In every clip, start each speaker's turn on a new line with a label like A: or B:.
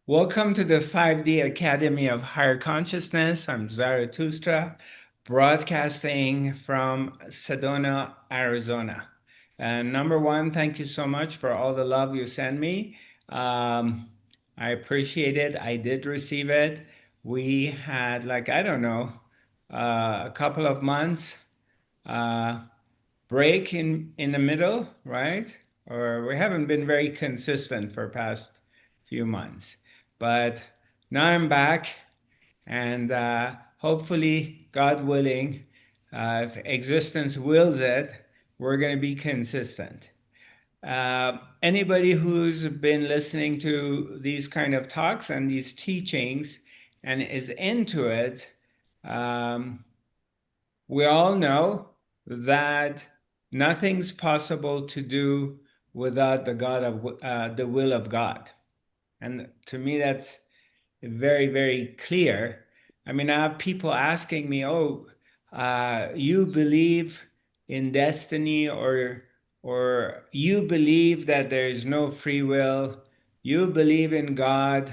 A: Welcome to the 5D Academy of Higher Consciousness. I'm Zarathustra, broadcasting from Sedona, Arizona. And number one, thank you so much for all the love you send me. I appreciate it. I did receive it. We had, like, I don't know, a couple of months uh, break in the middle, right? Or we haven't been very consistent for past few months. But now I'm back, and hopefully, God willing, if existence wills it, we're going to be consistent. Anybody who's been listening to these kind of talks and these teachings and is into it, um, we all know that nothing's possible to do without the will of God. And to me, that's very, very clear. I mean, I have people asking me, "Oh, you believe in destiny, or you believe that there is no free will? You believe in God?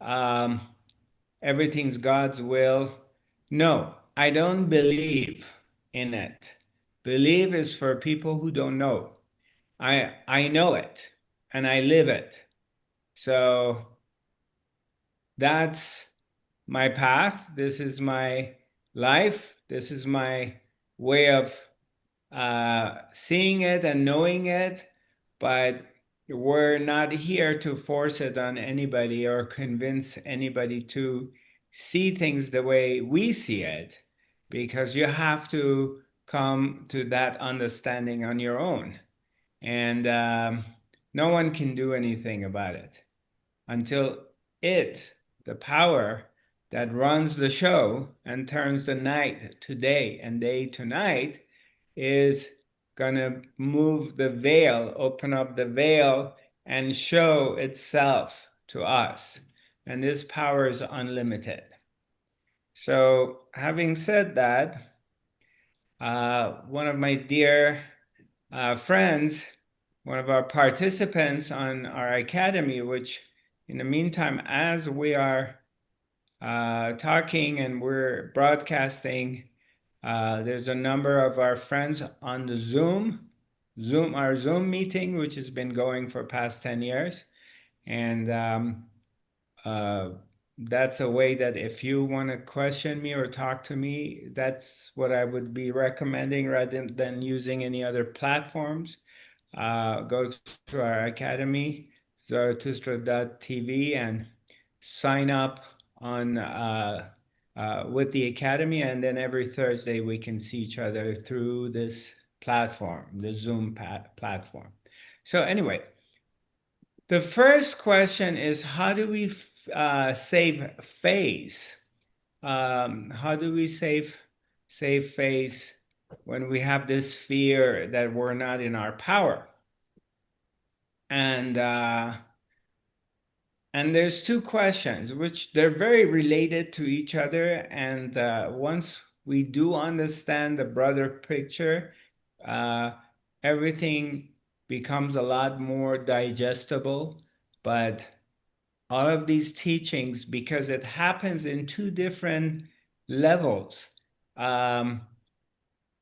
A: Um, Everything's God's will?" No, I don't believe in it. Believe is for people who don't know. I know it and I live it. So that's my path. This is my life. This is my way of seeing it and knowing it. But we're not here to force it on anybody or convince anybody to see things the way we see it, because you have to come to that understanding on your own. And no one can do anything about it until it, the power that runs the show and turns the night to day and day to night, is gonna move the veil, open up the veil, and show itself to us. And this power is unlimited. So, having said that, one of my dear friends, one of our participants on our academy, which in the meantime, as we are talking and we're broadcasting, there's a number of our friends on the our Zoom meeting, which has been going for past 10 years. And uh, that's a way that if you want to question me or talk to me, that's what I would be recommending rather than using any other platforms. Go to our academy, Zarathustra.tv, and sign up on with the academy, and then every Thursday we can see each other through this platform, the Zoom platform. So anyway, the first question is, how do we save face? How do we save face when we have this fear that we're not in our power? And and there's two questions, which they're very related to each other. And once we do understand the broader picture, uh, everything becomes a lot more digestible. But all of these teachings, because it happens in two different levels, um,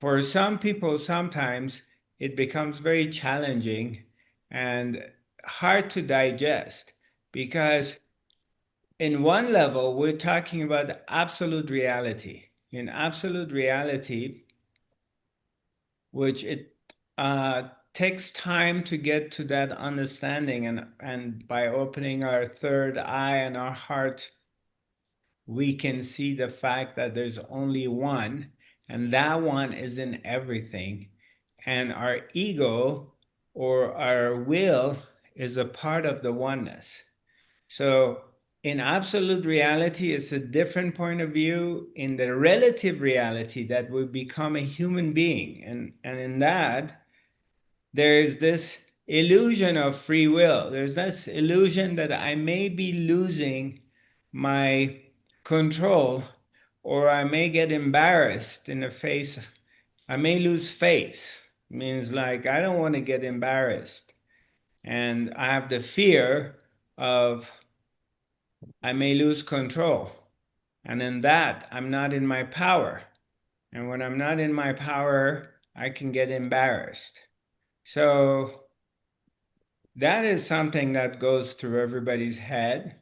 A: for some people, sometimes it becomes very challenging and hard to digest, because in one level, we're talking about absolute reality. In absolute reality, which it takes time to get to that understanding, and by opening our third eye and our heart, we can see the fact that there's only one, and that one is in everything. And our ego or our will is a part of the oneness. So in absolute reality, it's a different point of view. In the relative reality, that we become a human being. And in that, there is this illusion of free will. There's this illusion that I may be losing my control, or I may get embarrassed in the face. I may lose face. It means, like, I don't want to get embarrassed. And I have the fear of I may lose control. And in that, I'm not in my power. And when I'm not in my power, I can get embarrassed. So that is something that goes through everybody's head.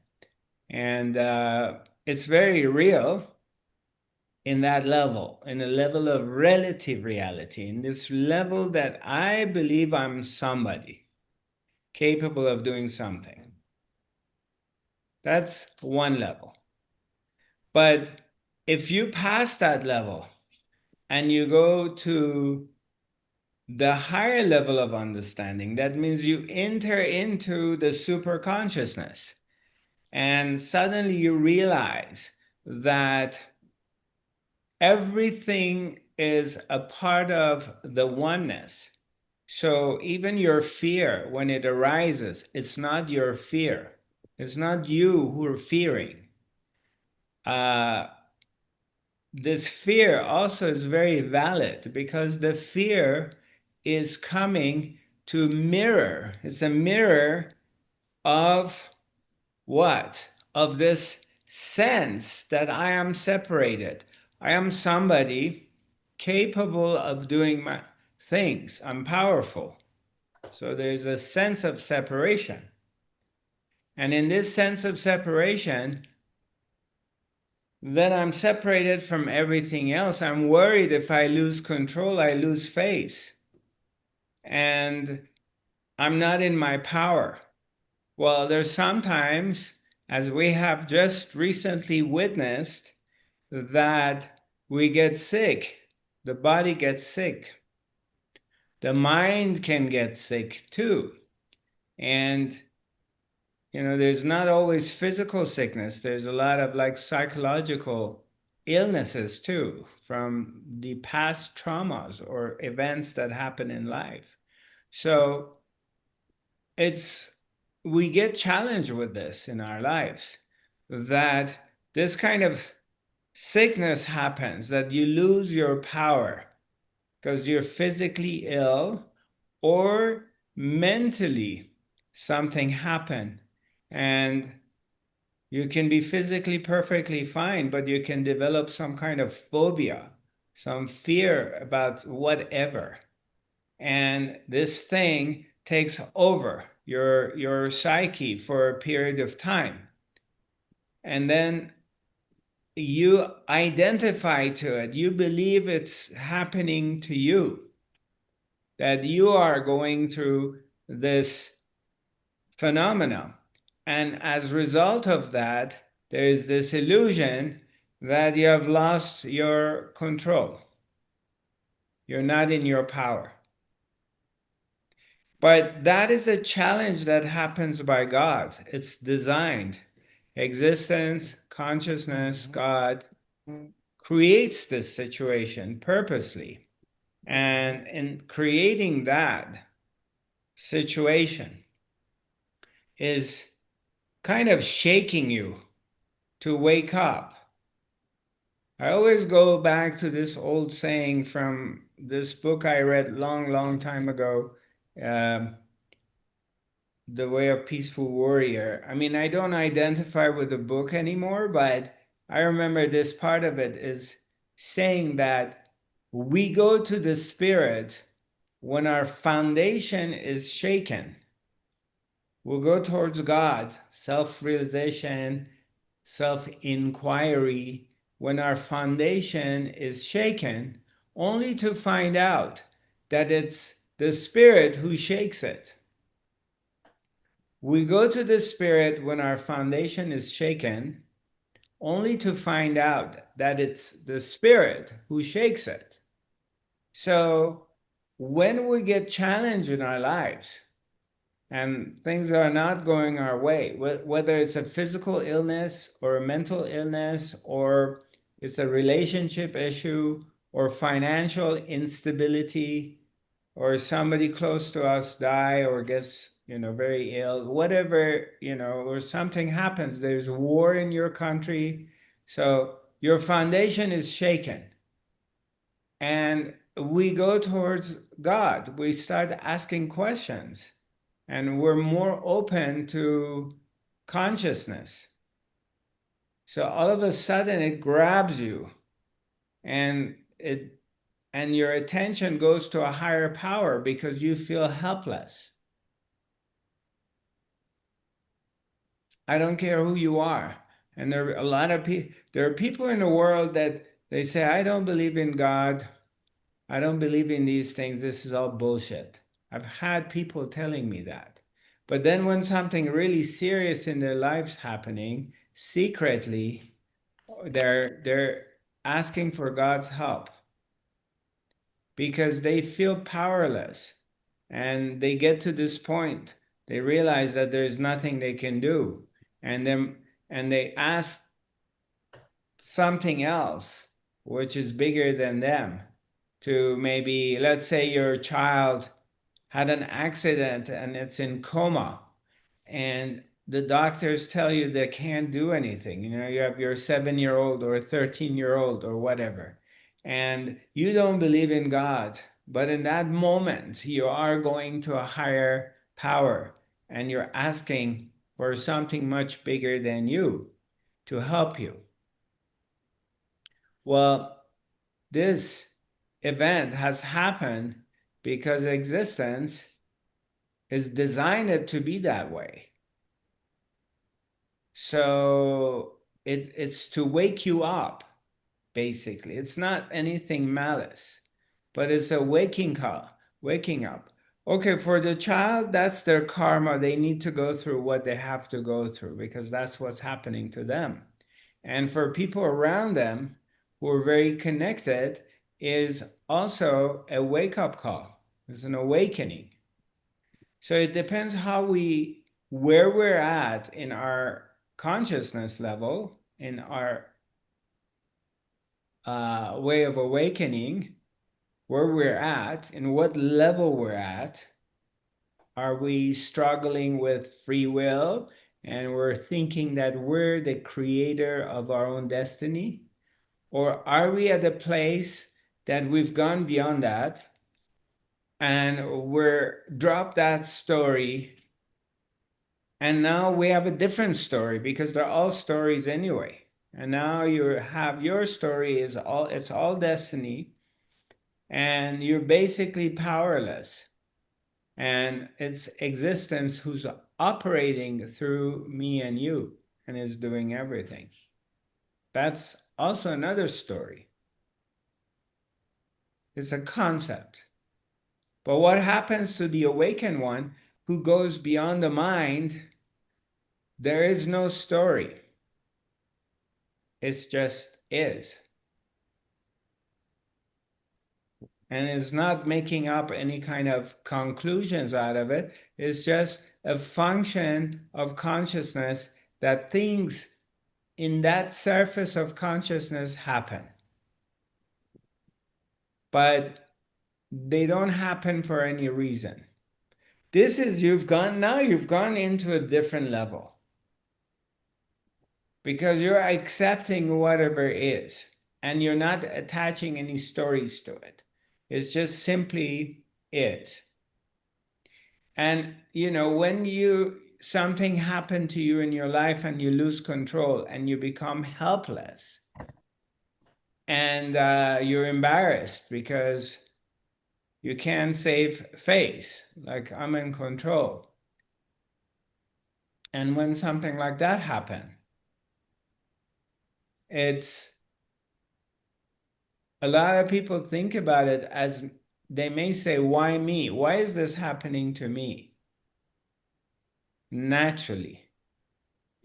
A: And it's very real in that level, in a level of relative reality, in this level that I believe I'm somebody capable of doing something. That's one level. But if you pass that level and you go to the higher level of understanding, that means you enter into the super consciousness, and suddenly you realize that everything is a part of the oneness. So even your fear, when it arises, it's not your fear. It's not you who are fearing. This fear also is very valid because the fear is coming to mirror. It's a mirror of what? Of this sense that I am separated. I am somebody capable of doing my things. I'm powerful. So there's a sense of separation. And in this sense of separation, then I'm separated from everything else. I'm worried if I lose control, I lose face. And I'm not in my power. Well, there's sometimes, as we have just recently witnessed, that we get sick. The body gets sick. The mind can get sick too. And there's not always physical sickness. There's a lot of like psychological illnesses too from the past traumas or events that happen in life. So it's we get challenged with this in our lives, that this kind of sickness happens, that you lose your power because you're physically ill or mentally something happened, and you can be physically perfectly fine, but you can develop some kind of phobia, some fear about whatever. And this thing takes over your psyche for a period of time. And then you identify to it, you believe it's happening to you, that you are going through this phenomena. And as a result of that, there is this illusion that you have lost your control. You're not in your power. But that is a challenge that happens by God. It's designed. Existence, consciousness, God creates this situation purposely. And in creating that situation is kind of shaking you to wake up. I always go back to this old saying from this book I read long time ago, um, The Way of Peaceful Warrior. I mean, I don't identify with the book anymore, but I remember this part of it is saying that we go to the spirit when our foundation is shaken. We'll go towards God, self-realization, self-inquiry, when our foundation is shaken, only to find out that it's the spirit who shakes it. We go to the spirit when our foundation is shaken, only to find out that it's the spirit who shakes it. So when we get challenged in our lives and things are not going our way, whether it's a physical illness or a mental illness, or it's a relationship issue or financial instability, or somebody close to us die or gets very ill, whatever, or something happens, there's war in your country, so your foundation is shaken, and we go towards God, we start asking questions, and we're more open to consciousness. So all of a sudden it grabs you, and your attention goes to a higher power because you feel helpless. I don't care who you are. And there are a lot of people, there are people in the world that they say, I don't believe in God. I don't believe in these things. This is all bullshit. I've had people telling me that. But then when something really serious in their lives happening, secretly, they're asking for God's help because they feel powerless, and they get to this point, they realize that there is nothing they can do, and then they ask something else which is bigger than them to, maybe, let's say your child had an accident and it's in coma, and the doctors tell you they can't do anything. You have your 7-year old or 13-year-old or whatever, and you don't believe in God, but in that moment you are going to a higher power, and you're asking for something much bigger than you to help you. Well, this event has happened because existence is designed to be that way. So it's to wake you up, basically. It's not anything malice, but it's a waking up. Okay, for the child, that's their karma. They need to go through what they have to go through because that's what's happening to them. And for people around them who are very connected, is also a wake-up call. It's an awakening. So it depends where we're at in our consciousness level, in our way of awakening, where we're at, in what level we're at. Are we struggling with free will and we're thinking that we're the creator of our own destiny? Or are we at a place that we've gone beyond that and we're dropped that story, and now we have a different story because they're all stories anyway. And now you have your story it's all destiny, and you're basically powerless. And it's existence who's operating through me and you and is doing everything. That's also another story. It's a concept. But what happens to the awakened one who goes beyond the mind? There is no story. It's just is. And is not making up any kind of conclusions out of it. It's just a function of consciousness, that things in that surface of consciousness happen. But they don't happen for any reason. This is, you've gone into a different level because you're accepting whatever is, and you're not attaching any stories to it. It's just simply is. And when something happened to you in your life and you lose control and you become helpless, and you're embarrassed because you can't save face, like I'm in control. And when something like that happens, it's a lot of people think about it as, they may say, why me? Why is this happening to me? Naturally.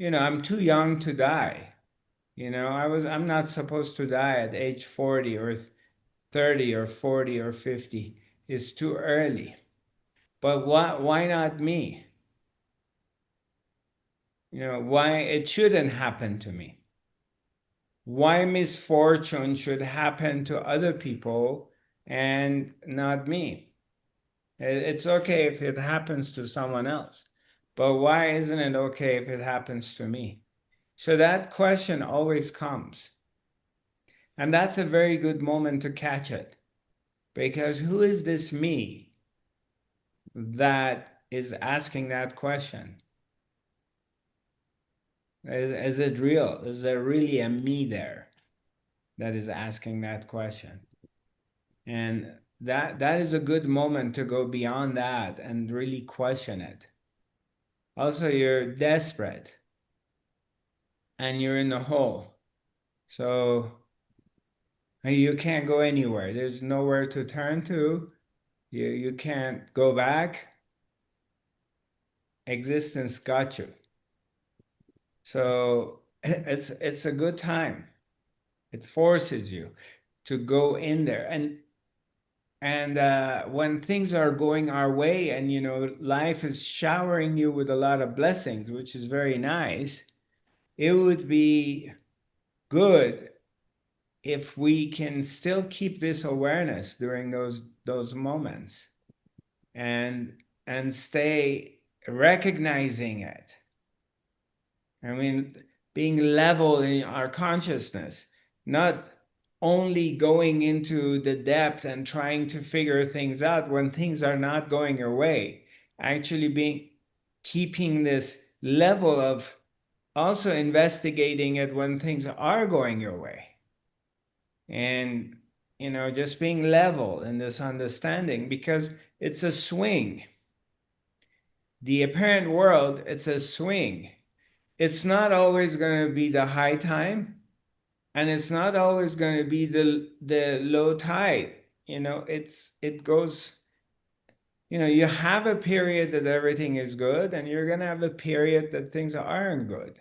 A: I'm too young to die. I'm not supposed to die at age 40 or 30 or 40 or 50. It's too early. But why not me? Why it shouldn't happen to me? Why misfortune should happen to other people and not me? It's okay if it happens to someone else, but why isn't it okay if it happens to me? So that question always comes. And that's a very good moment to catch it. Because who is this me that is asking that question? Is it real? Is there really a me there that is asking that question? And that is a good moment to go beyond that and really question it. Also, you're desperate and you're in the hole. So you can't go anywhere. There's nowhere to turn to. You can't go back. Existence got you. So it's a good time. It forces you to go in there. And when things are going our way and life is showering you with a lot of blessings, which is very nice, it would be good if we can still keep this awareness during those moments and stay recognizing it. I mean, being level in our consciousness, not only going into the depth and trying to figure things out when things are not going your way, actually keeping this level of also investigating it when things are going your way. And just being level in this understanding, because it's a swing. The apparent world, it's a swing. It's not always going to be the high time, and it's not always going to be the low tide. It goes. You have a period that everything is good, and you're going to have a period that things aren't good.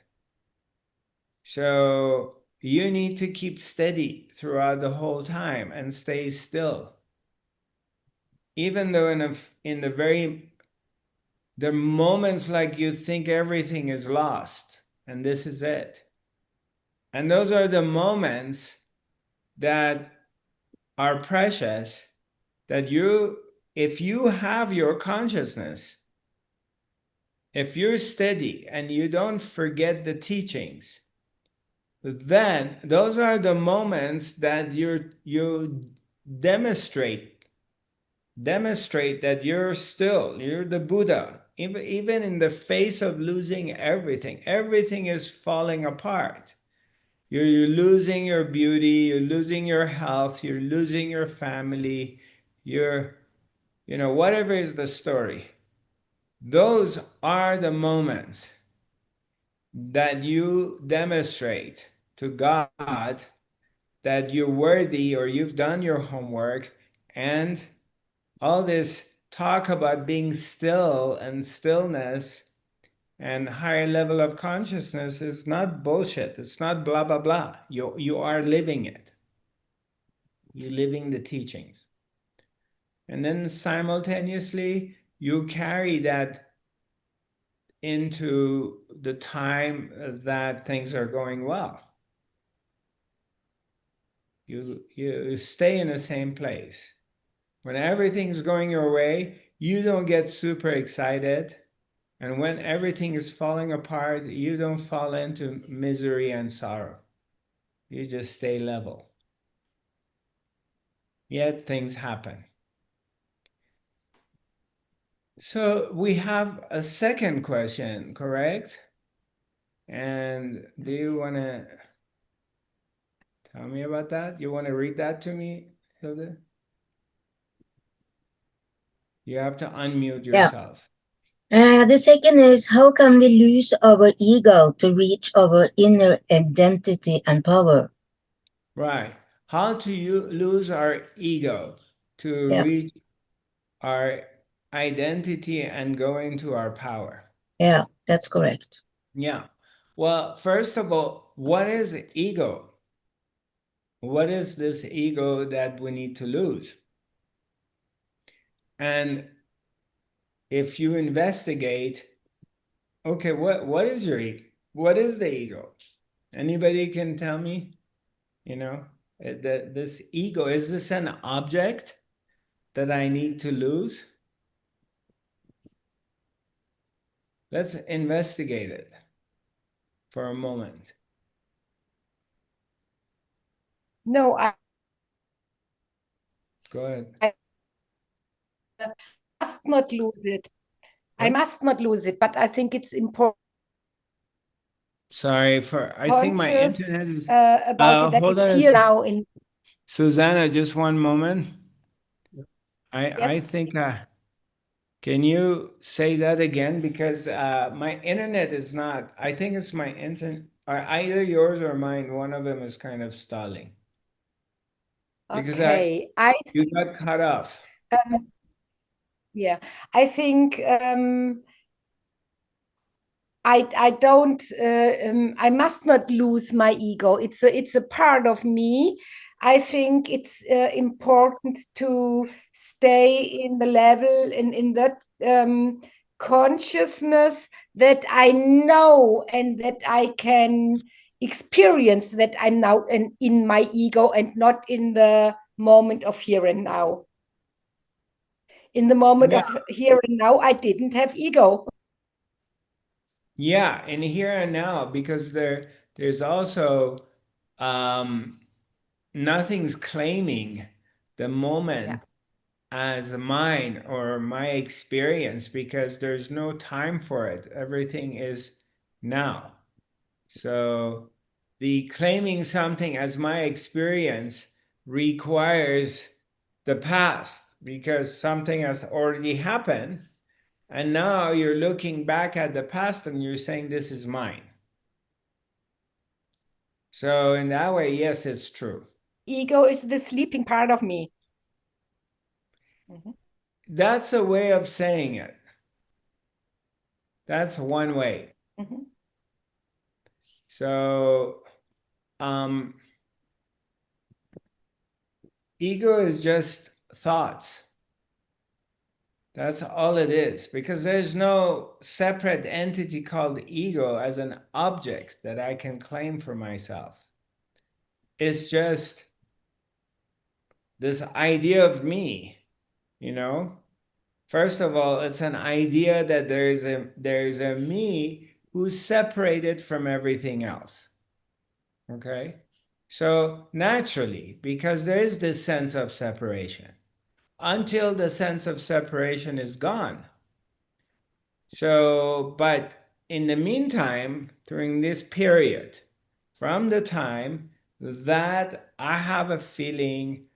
A: So you need to keep steady throughout the whole time and stay still, even though in the moments like you think everything is lost and this is it. And those are the moments that are precious, that if you have your consciousness, if you're steady and you don't forget the teachings, then those are the moments that you demonstrate that you're the Buddha, even in the face of losing everything is falling apart. You're losing your beauty, you're losing your health, you're losing your family, whatever is the story. Those are the moments that you demonstrate to God that you're worthy or you've done your homework. And all this talk about being still and stillness and higher level of consciousness is not bullshit. It's not blah blah blah. You are living it. You're living the teachings. And then simultaneously you carry that into the time that things are going well. You stay in the same place. When everything's going your way, you don't get super excited. And when everything is falling apart, you don't fall into misery and sorrow. You just stay level. Yet things happen. So we have a second question, correct? And do you want to tell me about that? You want to read that to me, Hilda? You have to unmute
B: Yeah.
A: yourself.
B: The second is, how can we lose our ego to reach our inner identity and power?
A: Right. How to lose our ego to
B: Yeah.
A: reach our identity and go into our power.
B: Yeah, that's correct.
A: Yeah. Well, first of all, what is ego? What is this ego that we need to lose? And if you investigate, okay, what is your ego? What is the ego? Anybody can tell me? That this ego, is this an object that I need to lose? Let's investigate it for a moment.
C: No,
A: Go ahead.
C: I must not lose it. I
A: What?
C: must not lose it, but I think it's important
A: Sorry for, I think my
C: conscious
A: internet is,
C: about it, that
A: hold
C: it's
A: on,
C: here now in.
A: Susanna, just one moment. I
C: Yes.
A: think, can you say that again? Because my internet is not, I think it's my internet, or either yours or mine, one of them is kind of stalling. Because
C: Okay.
A: you got cut off.
C: Um, yeah, I think I don't I must not lose my ego. It's a part of me. I think it's important to stay in the level in that consciousness that I know and that I can experience that I'm now in my ego and not in the moment of here and now. In the moment
A: Yeah.
C: of here and now, I didn't have ego.
A: Yeah, in here and now, because there's also um nothing's claiming the
C: Yeah.
A: moment as mine or my experience because there's no time for it. Everything is now. So the claiming something as my experience requires the past because something has already happened. And now you're looking back at the past and you're saying, this is mine. So in that way, yes, it's true.
C: Ego is the sleeping part of me.
A: That's a way of saying it. That's one way. So ego is just thoughts. That's all it is, because there's no separate entity called ego as an object that I can claim for myself. It's just this idea of me, you know? First of all, it's an idea that there's a me who's separated from everything else. Okay? So naturally, because there is this sense of separation, until the sense of separation is gone. So, but in the meantime, during this period, from the time that I have a feeling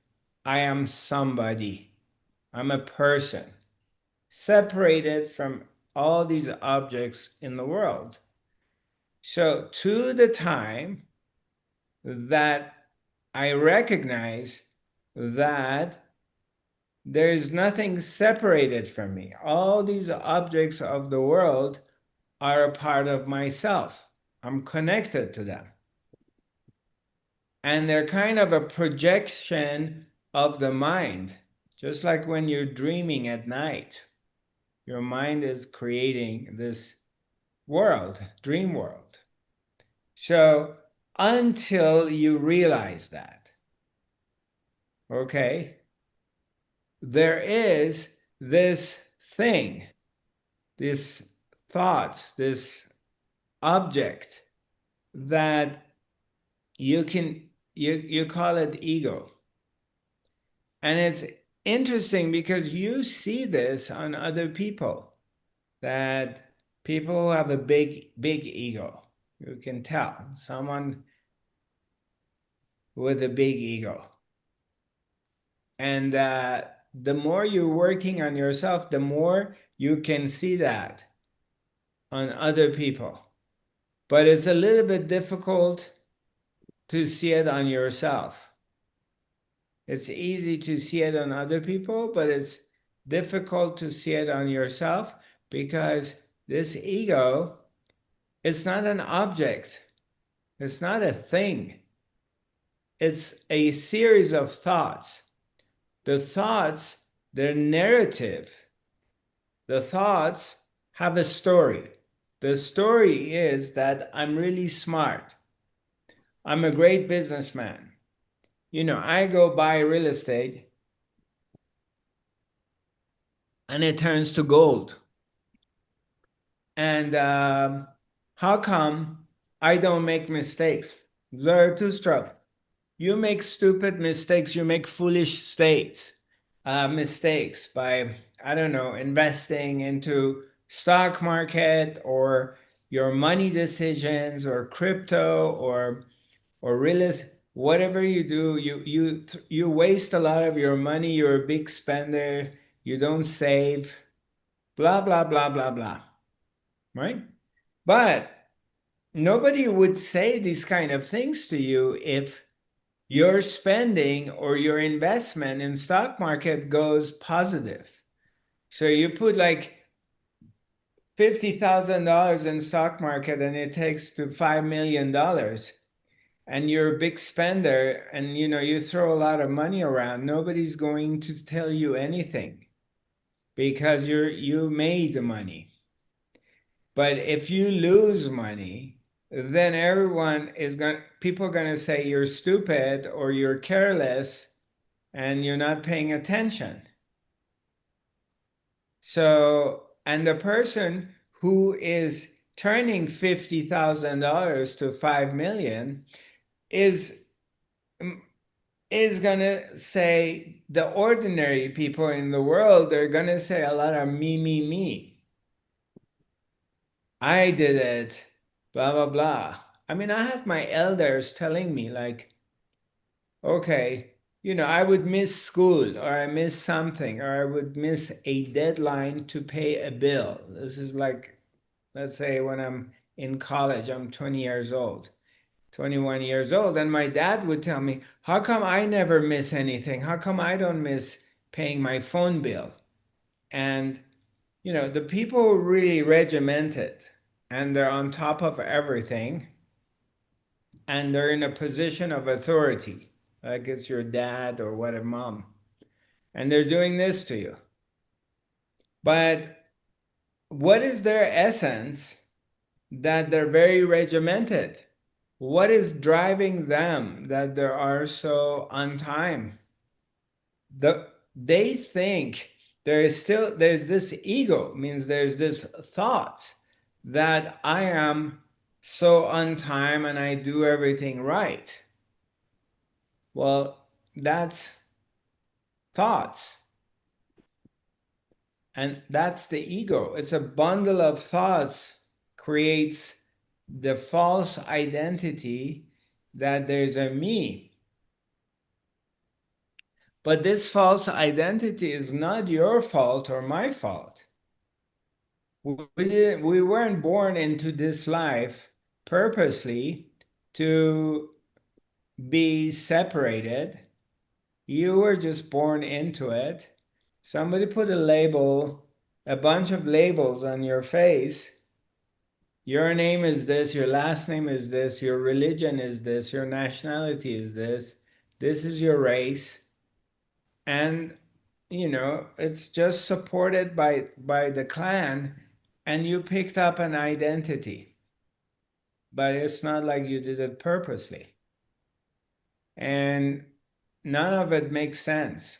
A: I am somebody, I'm a person, separated from all these objects in the world. So, to the time that I recognize that there is nothing separated from me, all these objects of the world are a part of myself. I'm connected to them. And they're kind of a projection of the mind. Just like when you're dreaming at night, your mind is creating this world, dream world. So until you realize that, okay, there is this thing, this thought, this object that you call it ego. And it's interesting because you see this on other people, that people who have a big ego, you can tell someone with a big ego. And the more you're working on yourself, the more you can see that on other people. But it's a little bit difficult to see it on yourself. It's easy to see it on other people, but it's difficult to see it on yourself because this ego is not an object. It's not a thing. It's a series of thoughts. The thoughts, they're narrative. The thoughts have a story. The story is that I'm really smart. I'm a great businessman. You know, I go buy real estate and it turns to gold. And how come I don't make mistakes? Zarathustra, you make stupid mistakes, you make foolish mistakes by, I don't know, investing into stock market or your money decisions or crypto or real estate, whatever you do, you waste a lot of your money. You're a big spender. You don't save. Blah blah blah blah blah. Right? But nobody would say these kind of things to you if your spending or your investment in stock market goes positive. So you put like $50,000 in stock market and it takes to $5 million, and you're a big spender, and you throw a lot of money around. Nobody's going to tell you anything because you made the money. But if you lose money, then people are going to say you're stupid or you're careless and you're not paying attention. So, and the person who is turning $50,000 to 5 million is gonna say, the ordinary people in the world, they're gonna say a lot of me. I did it, blah blah blah. I mean, I have my elders telling me like, okay, I would miss school, or I miss something, or I would miss a deadline to pay a bill. This is like, let's say when I'm in college, I'm 20 years old, 21 years old, and my dad would tell me, how come I never miss anything? How come I don't miss paying my phone bill? And, the people who really regimented and they're on top of everything and they're in a position of authority, like it's your dad or what, a mom, and they're doing this to you. But what is their essence that they're very regimented? What is driving them that they are so on time? They think there's this ego, means there's this thought that I am so on time and I do everything right. Well, that's thoughts. And that's the ego. It's a bundle of thoughts, creates the false identity that there's a me. But this false identity is not your fault or my fault. We weren't born into this life purposely to be separated. You were just born into it. Somebody put a bunch of labels on your face. Your name is this, your last name is this, your religion is this, your nationality is this is your race. And it's just supported by the clan, and you picked up an identity, but it's not like you did it purposely, and none of it makes sense.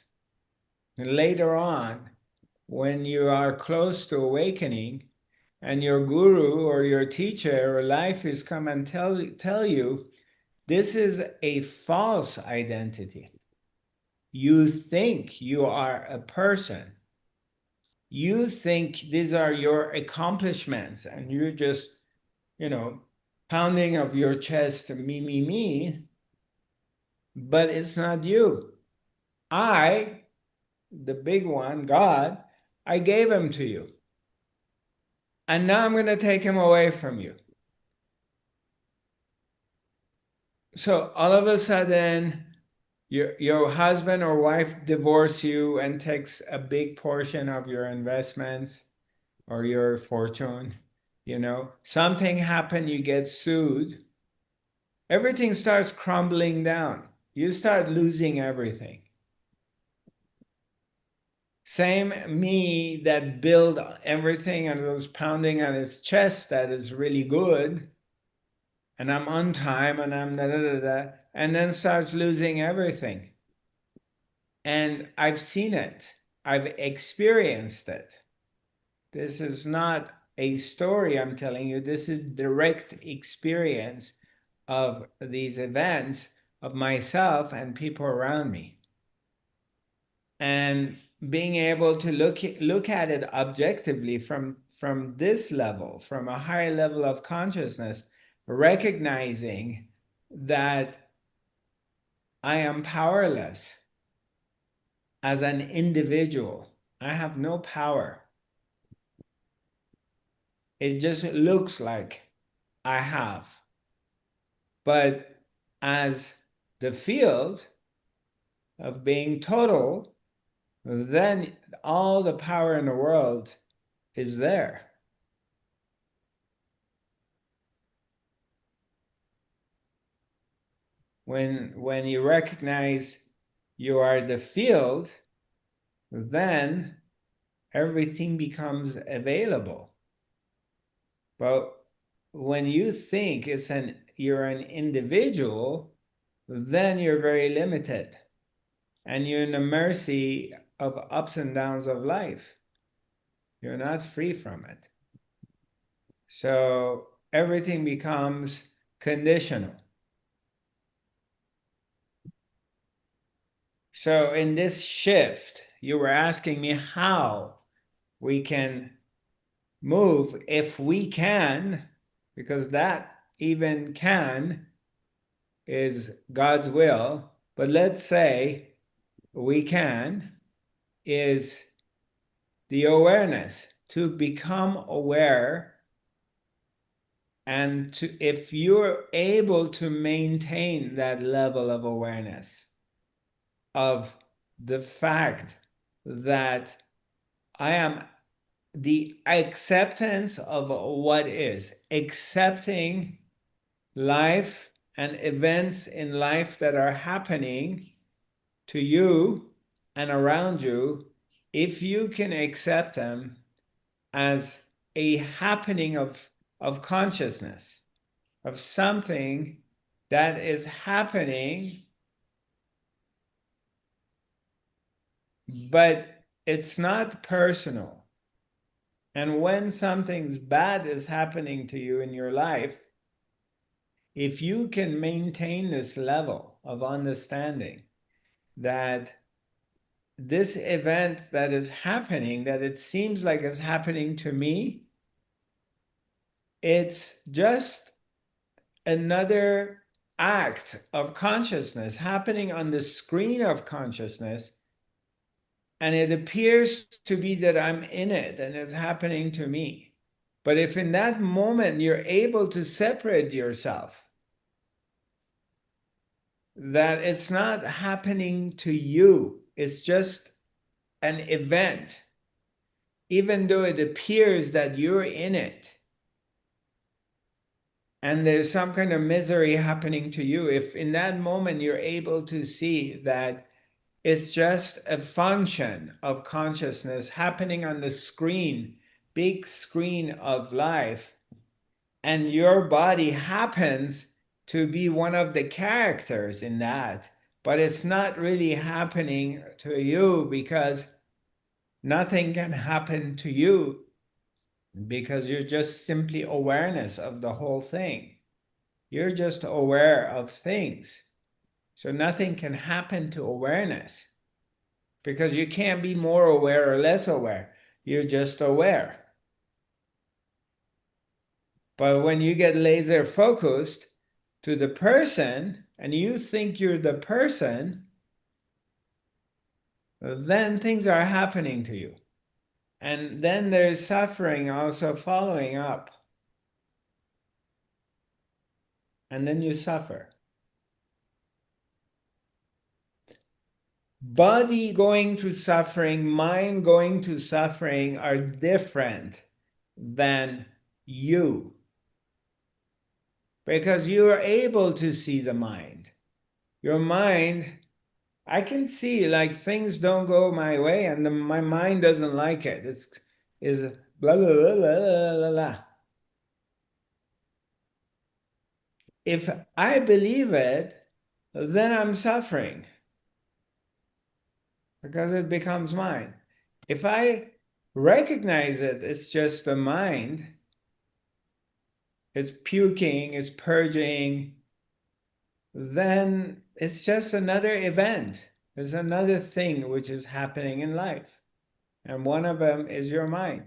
A: Later on, when you are close to awakening and your guru or your teacher or life is come and tell you this is a false identity. You think you are a person. You think these are your accomplishments, and you're just, pounding of your chest, me, but it's not you. I, the big one, God, I gave him to you. And now I'm going to take him away from you. So all of a sudden, your husband or wife divorce you and takes a big portion of your investments or your fortune. Something happened, you get sued. Everything starts crumbling down. You start losing everything. Same me that built everything and was pounding on his chest that is really good, and I'm on time and I'm and then starts losing everything. And I've seen it. I've experienced it. This is not a story I'm telling you. This is direct experience of these events, of myself and people around me. And being able to look at it objectively from from this level, from a higher level of consciousness, recognizing that I am powerless as an individual. I have no power. It just looks like I have. But as the field of being total, then all the power in the world is there. When you recognize you are the field, then everything becomes available. But when you think you're an individual, then you're very limited, and you're in the mercy of ups and downs of life. You're not free from it. So everything becomes conditional. So in this shift, you were asking me how we can move, if we can, because that even can is God's will, but let's say we can, is the awareness, to become aware, and if you're able to maintain that level of awareness of the fact that I am the acceptance of what is, accepting life and events in life that are happening to you and around you, if you can accept them as a happening of consciousness, of something that is happening, but it's not personal. And when something bad is happening to you in your life, if you can maintain this level of understanding that this event that is happening, that it seems like it's happening to me, it's just another act of consciousness happening on the screen of consciousness, and it appears to be that I'm in it and it's happening to me. But if in that moment you're able to separate yourself, that it's not happening to you, it's just an event, even though it appears that you're in it, and there's some kind of misery happening to you, if in that moment you're able to see that it's just a function of consciousness happening on the screen, big screen of life, and your body happens to be one of the characters in that, but it's not really happening to you, because nothing can happen to you, because you're just simply awareness of the whole thing. You're just aware of things. So nothing can happen to awareness, because you can't be more aware or less aware. You're just aware. But when you get laser focused to the person and you think you're the person, then things are happening to you. And then there's suffering also following up. And then you suffer. Body going to suffering, mind going to suffering are different than you. Because you are able to see the mind. Your mind, I can see like things don't go my way and my mind doesn't like it. Is blah, blah, blah, blah, blah, blah, blah. If I believe it, then I'm suffering, because it becomes mine. If I recognize it, it's just the mind, it's puking, it's purging, then it's just another event. There's another thing which is happening in life. And one of them is your mind.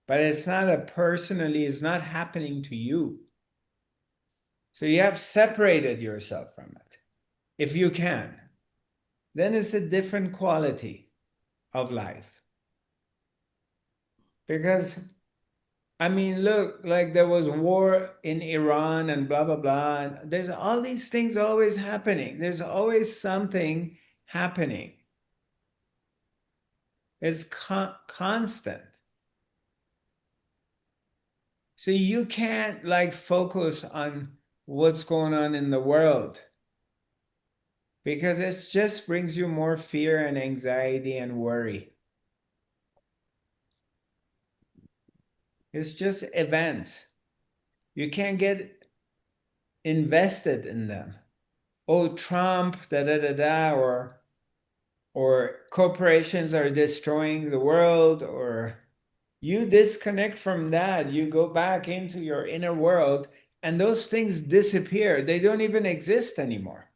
A: but it's not personally, it's not happening to you. So you have separated yourself from it. If you can, then it's a different quality of life. Because, I mean, look, like there was war in Iran and blah, blah, blah. And there's all these things always happening. There's always something happening. It's constant. So you can't like focus on what's going on in the world, because it just brings you more fear and anxiety and worry. It's just events. You can't get invested in them. Oh, Trump, da da da da, or corporations are destroying the world, or you disconnect from that. You go back into your inner world, and those things disappear. They don't even exist anymore.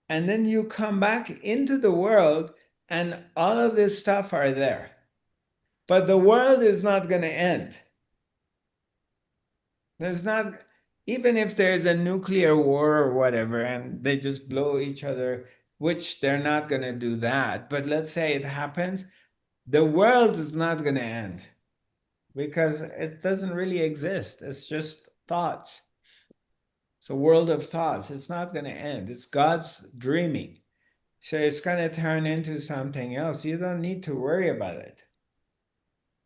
A: And then you come back into the world, and all of this stuff are there. But the world is not going to end. There's not, even if there's a nuclear war or whatever, and they just blow each other, which they're not going to do that. But let's say it happens, the world is not going to end, because it doesn't really exist. It's just thoughts. It's a world of thoughts. It's not going to end. It's God's dreaming. So it's going to turn into something else. You don't need to worry about it.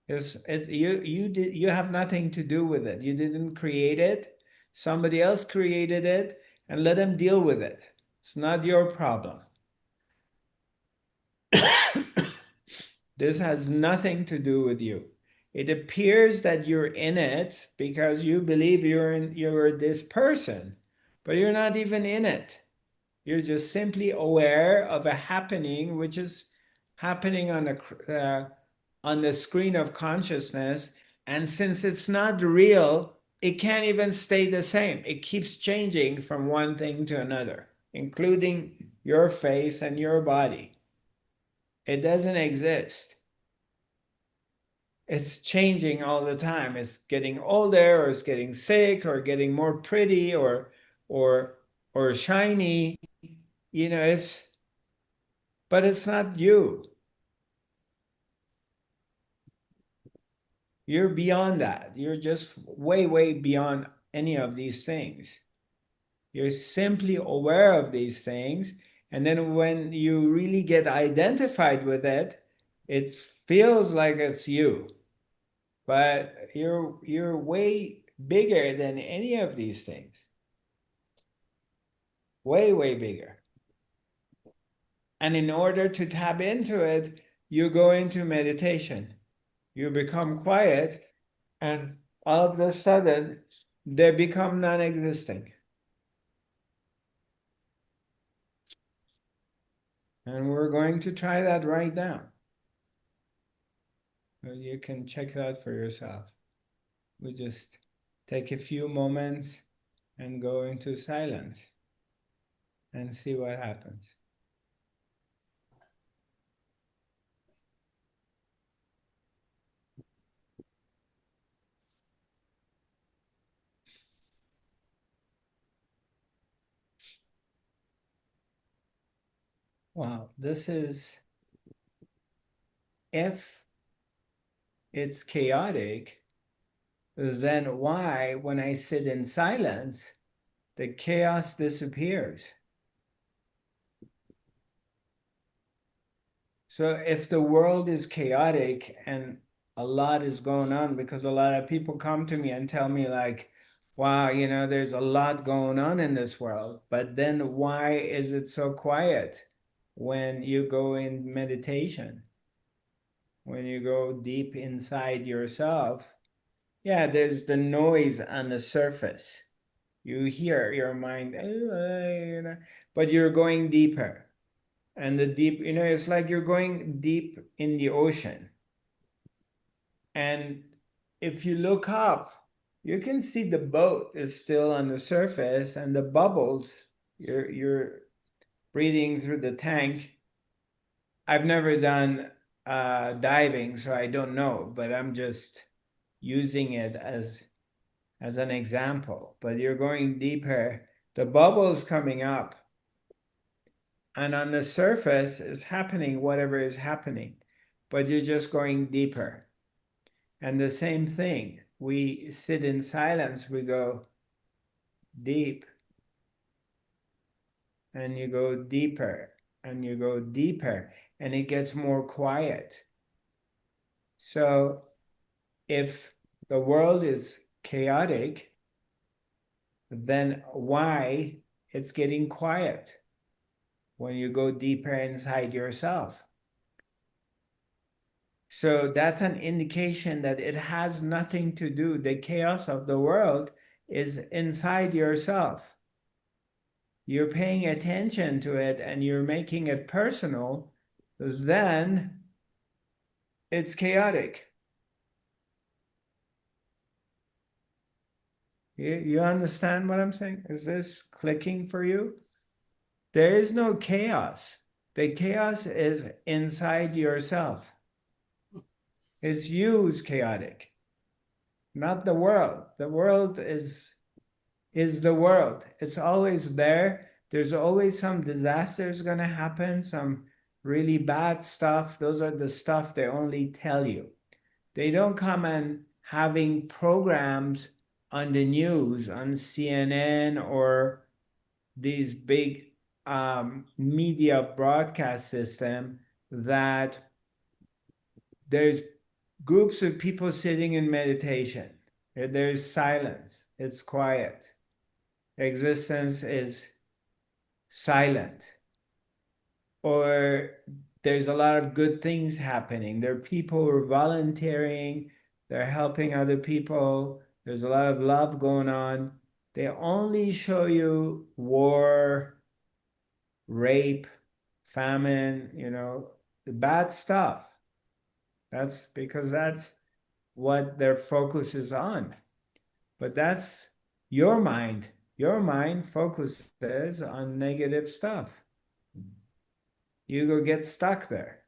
A: You have nothing to do with it. You didn't create it. Somebody else created it, and let them deal with it. It's not your problem. This has nothing to do with you. It appears that you're in it because you believe you're this person, but you're not even in it. You're just simply aware of a happening which is happening on the screen of consciousness. And since it's not real, it can't even stay the same. It keeps changing from one thing to another, including your face and your body. It doesn't exist. It's changing all the time. It's getting older, or it's getting sick, or getting more pretty, or or shiny. You know, but it's not you. You're beyond that. You're just way, way beyond any of these things. You're simply aware of these things. And then when you really get identified with it, it feels like it's you. But you're way bigger than any of these things. Way, way bigger. And in order to tap into it, you go into meditation. You become quiet, and all of a sudden they become non-existent. And we're going to try that right now. So you can check it out for yourself. We just take a few moments and go into silence and see what happens. Wow, this is, if it's chaotic, then why, when I sit in silence, the chaos disappears? So if the world is chaotic and a lot is going on, because a lot of people come to me and tell me like, wow, you know, there's a lot going on in this world, but then why is it so quiet when you go in meditation? When you go deep inside yourself, yeah, there's the noise on the surface. You hear your mind, you know, but you're going deeper. And the deep, you know, it's like you're going deep in the ocean. And if you look up, you can see the boat is still on the surface, and the bubbles, you're breathing through the tank. I've never done diving, so I don't know, but I'm just using it as an example, but you're going deeper. The bubble's coming up, and on the surface is happening whatever is happening, but you're just going deeper. And the same thing, we sit in silence, we go deep, and you go deeper, and you go deeper, and it gets more quiet. So if the world is chaotic, then why it's getting quiet when you go deeper inside yourself? So that's an indication that it has nothing to do, the chaos of the world is inside yourself. You're paying attention to it and you're making it personal, then it's chaotic. You understand what I'm saying? Is this clicking for you? There is no chaos. The chaos is inside yourself. It's you who's chaotic, not the world. The world is the world. It's always there. There's always some disasters going to happen, some really bad stuff. Those are the stuff they only tell you. They don't come and having programs on the news, on CNN or these big media broadcast system, that there's groups of people sitting in meditation. There's silence. It's quiet. Existence is silent. Or there's a lot of good things happening. There are people who are volunteering. They're helping other people. There's a lot of love going on. They only show you war, rape, famine, the bad stuff. That's because that's what their focus is on. But that's your mind. Your mind focuses on negative stuff. You go get stuck there.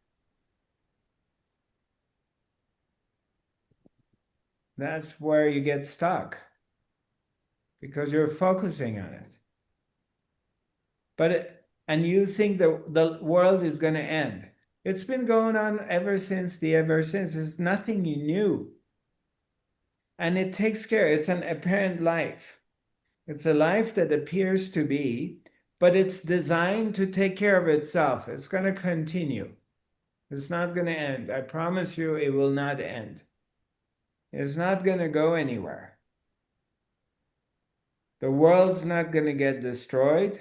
A: That's where you get stuck, because you're focusing on it. And you think the world is going to end. It's been going on ever since It's nothing new. And it takes care. It's an apparent life. It's a life that appears to be, but it's designed to take care of itself. It's going to continue. It's not going to end. I promise you, it will not end. It's not going to go anywhere. The world's not going to get destroyed.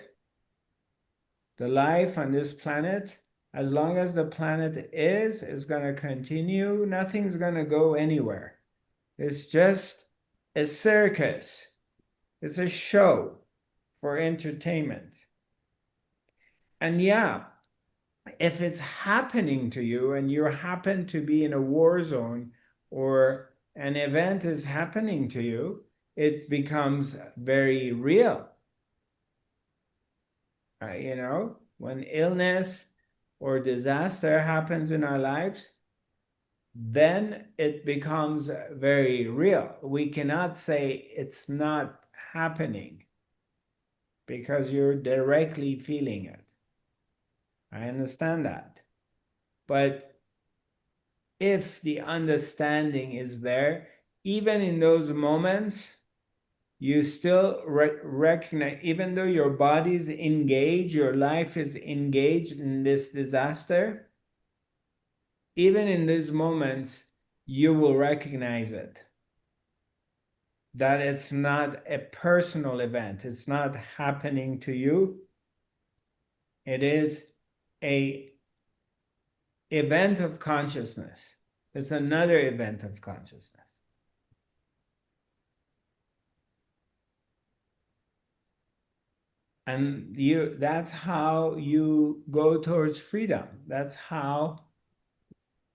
A: The life on this planet, as long as the planet is going to continue. Nothing's going to go anywhere. It's just a circus. It's a show for entertainment. And yeah, if it's happening to you and you happen to be in a war zone or an event is happening to you, it becomes very real. When illness or disaster happens in our lives, then it becomes very real. We cannot say it's not happening because you're directly feeling it. I understand that. But if the understanding is there, even in those moments, you still recognize, even though your body's engaged, your life is engaged in this disaster, even in these moments, you will recognize it. That it's not a personal event. It's not happening to you. It is an event of consciousness. It's another event of consciousness. And that's how you go towards freedom. That's how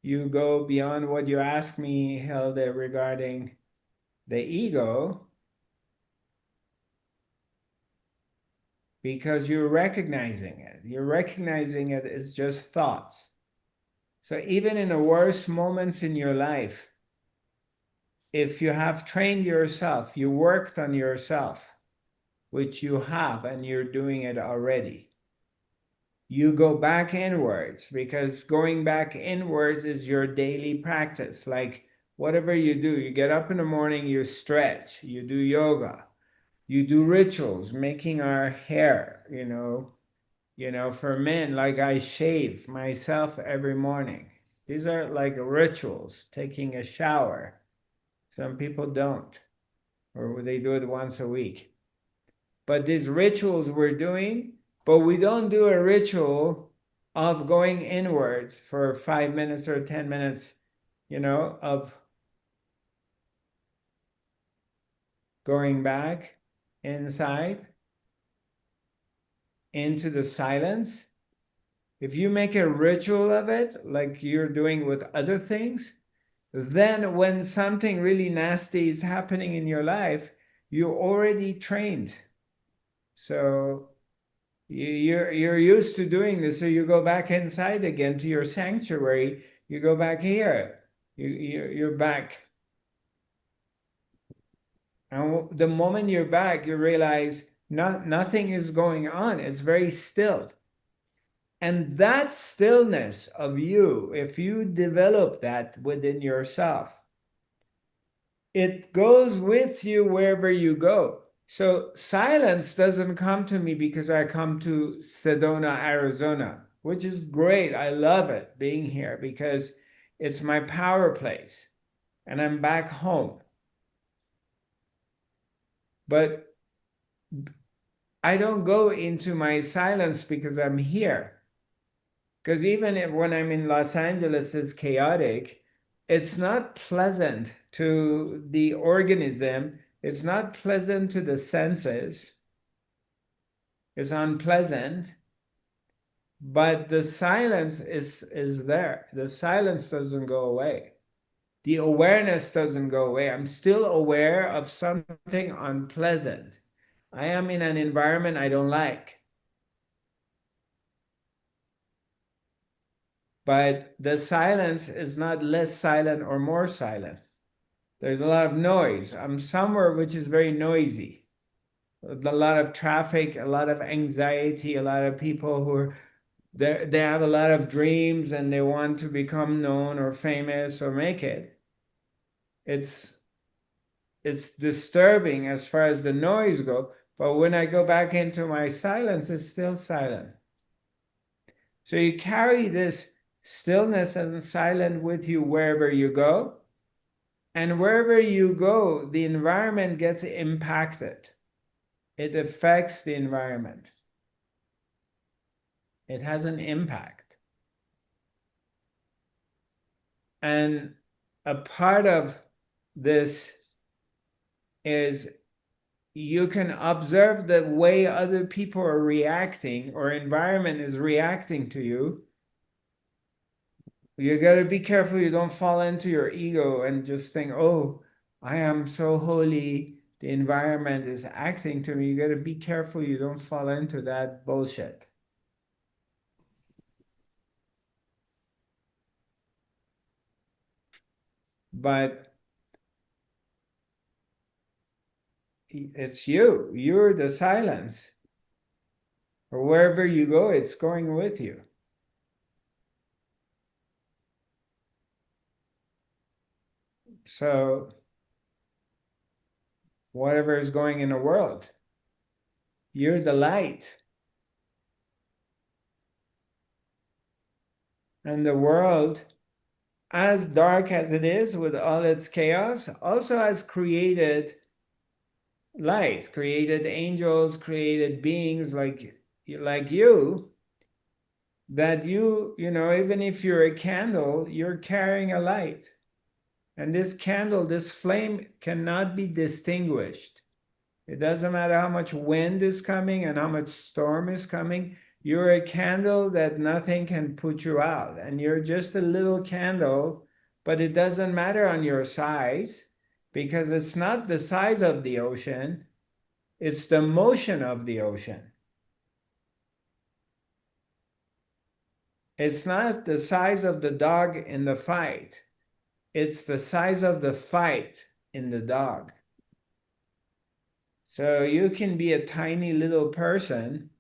A: you go beyond what you asked me, Hilda, regarding the ego, because you're recognizing it. You're recognizing it as just thoughts. So even in the worst moments in your life, if you have trained yourself, you worked on yourself, which you have, and you're doing it already, you go back inwards, because going back inwards is your daily practice. Like whatever you do, you get up in the morning, you stretch, you do yoga, you do rituals, making our hair, for men, like I shave myself every morning. These are like rituals, taking a shower. Some people don't, or they do it once a week. But these rituals we're doing, but we don't do a ritual of going inwards for 5 minutes or 10 minutes, of going back inside into the silence. If you make a ritual of it, like you're doing with other things, then when something really nasty is happening in your life, you're already trained. So you're used to doing this, so you go back inside again to your sanctuary. You go back here. You're back. And the moment you're back, you realize nothing is going on. It's very still. And that stillness of you, if you develop that within yourself, it goes with you wherever you go. So silence doesn't come to me because I come to Sedona, Arizona, which is great. I love it being here because it's my power place and I'm back home. But I don't go into my silence because I'm here. Because even when I'm in Los Angeles, it's chaotic. It's not pleasant to the organism. It's not pleasant to the senses. It's unpleasant. But the silence is there. The silence doesn't go away. The awareness doesn't go away. I'm still aware of something unpleasant. I am in an environment I don't like. But the silence is not less silent or more silent. There's a lot of noise. I'm somewhere which is very noisy. A lot of traffic, a lot of anxiety, a lot of people who are there, they have a lot of dreams and they want to become known or famous or make it. It's disturbing as far as the noise goes, but when I go back into my silence, it's still silent. So you carry this stillness and silence with you wherever you go. And wherever you go, the environment gets impacted. It affects the environment. It has an impact. And a part of this is you can observe the way other people are reacting or environment is reacting to you. You got to be careful you don't fall into your ego and just think, oh, I am so holy, the environment is acting to me. You got to be careful you don't fall into that bullshit. But it's you're the silence. Or wherever you go, it's going with you. So whatever is going in the world, you're the light. And the world, as dark as it is with all its chaos, also has created light, created angels, created beings like you, that even if you're a candle, you're carrying a light. And this candle, this flame cannot be distinguished. It doesn't matter how much wind is coming and how much storm is coming. You're a candle that nothing can put you out. And you're just a little candle, but it doesn't matter on your size because it's not the size of the ocean. It's the motion of the ocean. It's not the size of the dog in the fight. It's the size of the fight in the dog. So you can be a tiny little person,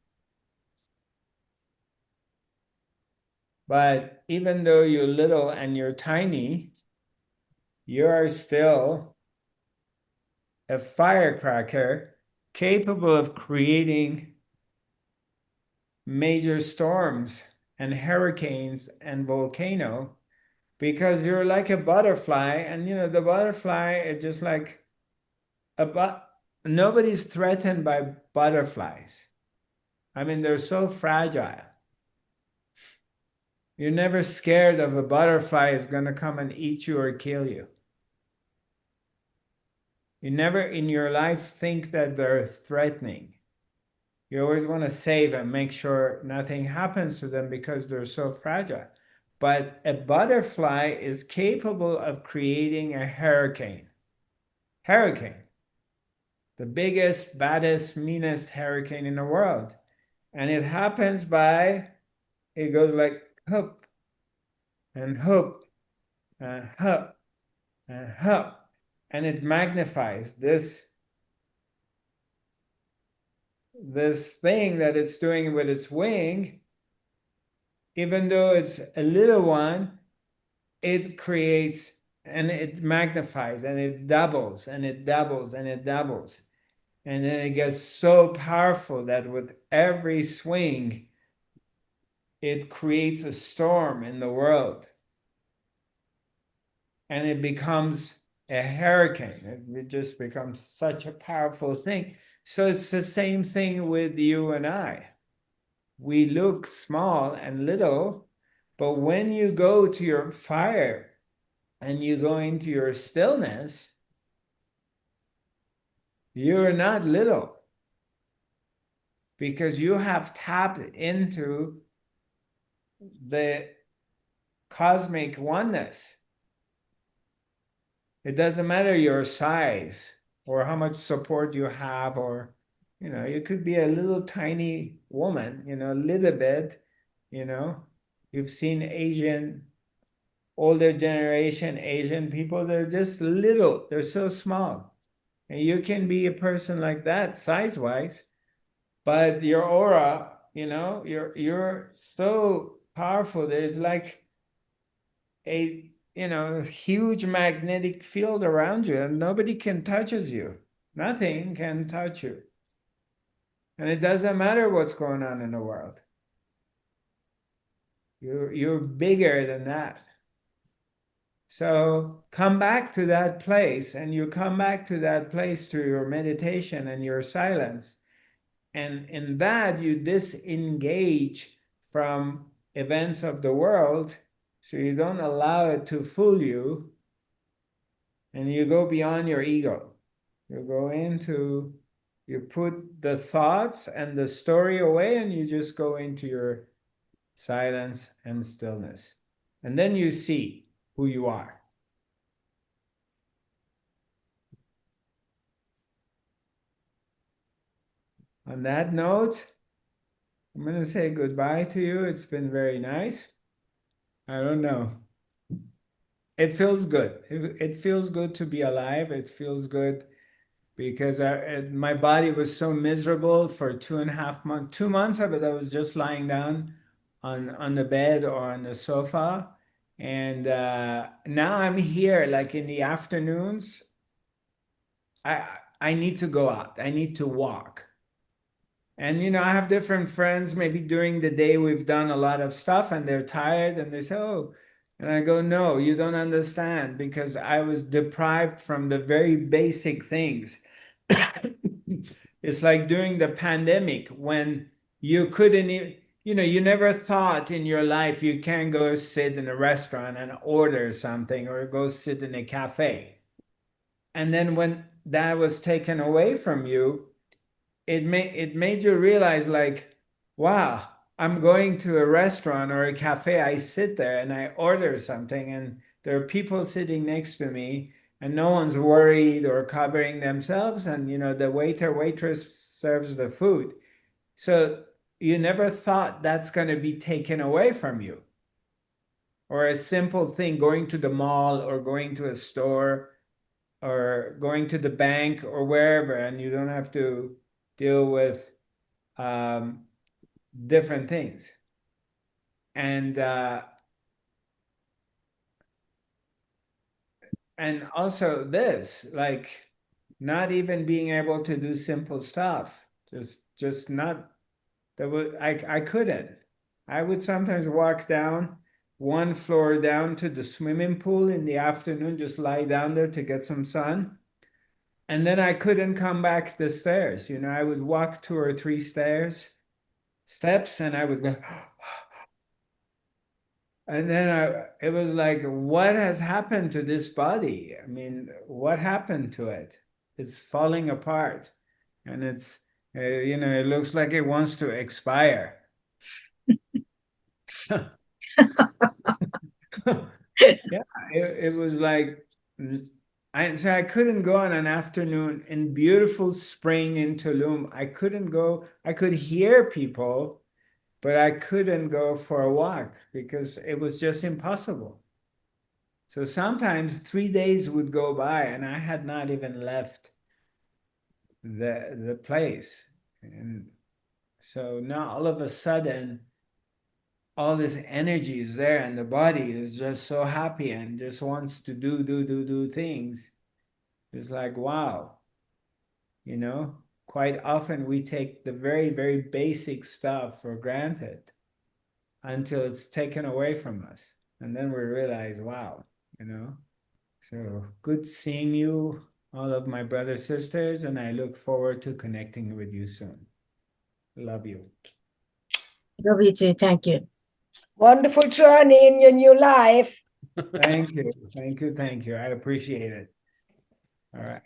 A: but even though you're little and you're tiny, you are still a firecracker capable of creating major storms and hurricanes and volcano, because you're like a butterfly, and the butterfly is just like nobody's threatened by butterflies. I mean, they're so fragile. You're never scared of a butterfly is going to come and eat you or kill you. You never in your life think that they're threatening. You always want to save and make sure nothing happens to them because they're so fragile. But a butterfly is capable of creating a hurricane. Hurricane. The biggest, baddest, meanest hurricane in the world. And it happens by, it goes like hoop and hoop and hoop and hoop. And it magnifies this thing that it's doing with its wing. Even though it's a little one, it creates and it magnifies and it doubles and it doubles and it doubles. And then it gets so powerful that with every swing, it creates a storm in the world. And it becomes a hurricane. It just becomes such a powerful thing. So it's the same thing with you and I. We look small and little, but when you go to your fire and you go into your stillness, you're not little, because you have tapped into the cosmic oneness. It doesn't matter your size or how much support you have, or you could be a little tiny woman, a little bit. You've seen older generation Asian people, they're just little, they're so small. And you can be a person like that size-wise, but your aura, you're so powerful. There's like a huge magnetic field around you, and nobody can touches you. Nothing can touch you. And it doesn't matter what's going on in the world. You're bigger than that. So come back to that place, and you come back to that place through your meditation and your silence. And in that, you disengage from events of the world, so you don't allow it to fool you, and you go beyond your ego. You put the thoughts and the story away, and you just go into your silence and stillness. And then you see who you are. On that note, I'm going to say goodbye to you. It's been very nice. I don't know. It feels good. It feels good to be alive. It feels good because my body was so miserable for 2.5 months. 2 months of it, I was just lying down on the bed or on the sofa. And now I'm here, like in the afternoons. I need to go out. I need to walk. And I have different friends, maybe during the day we've done a lot of stuff and they're tired and they say, oh, and I go, no, you don't understand, because I was deprived from the very basic things. It's like during the pandemic when you couldn't even, you never thought in your life you can go sit in a restaurant and order something or go sit in a cafe. And then when that was taken away from you, it made you realize, like, wow, I'm going to a restaurant or a cafe, I sit there and I order something, and there are people sitting next to me, and no one's worried or covering themselves, and the waiter waitress serves the food. So you never thought that's going to be taken away from you. Or a simple thing, going to the mall or going to a store or going to the bank or wherever, and you don't have to deal with different things. And also this, like not even being able to do simple stuff, just not, that would, I couldn't. I would sometimes walk down one floor down to the swimming pool in the afternoon, just lie down there to get some sun. And then I couldn't come back the stairs. You know, I would walk 2 or 3 steps, and I would go, and then it was like, what has happened to this body? I mean, what happened to it? It's falling apart, and it's, you know, it looks like it wants to expire. Yeah, it was like, so I couldn't go on an afternoon in beautiful spring in Tulum. I couldn't go. I could hear people, but I couldn't go for a walk because it was just impossible. So sometimes 3 days would go by and I had not even left the place. And so now all of a sudden, all this energy is there and the body is just so happy and just wants to do things. It's like, wow, you know, quite often we take the very, very basic stuff for granted until it's taken away from us. And then we realize, wow, you know. So good seeing you, all of my brothers, sisters, and I look forward to connecting with you soon. Love you.
B: Love you too. Thank you.
C: Wonderful journey in your new life.
A: Thank you. Thank you. Thank you. I appreciate it. All right.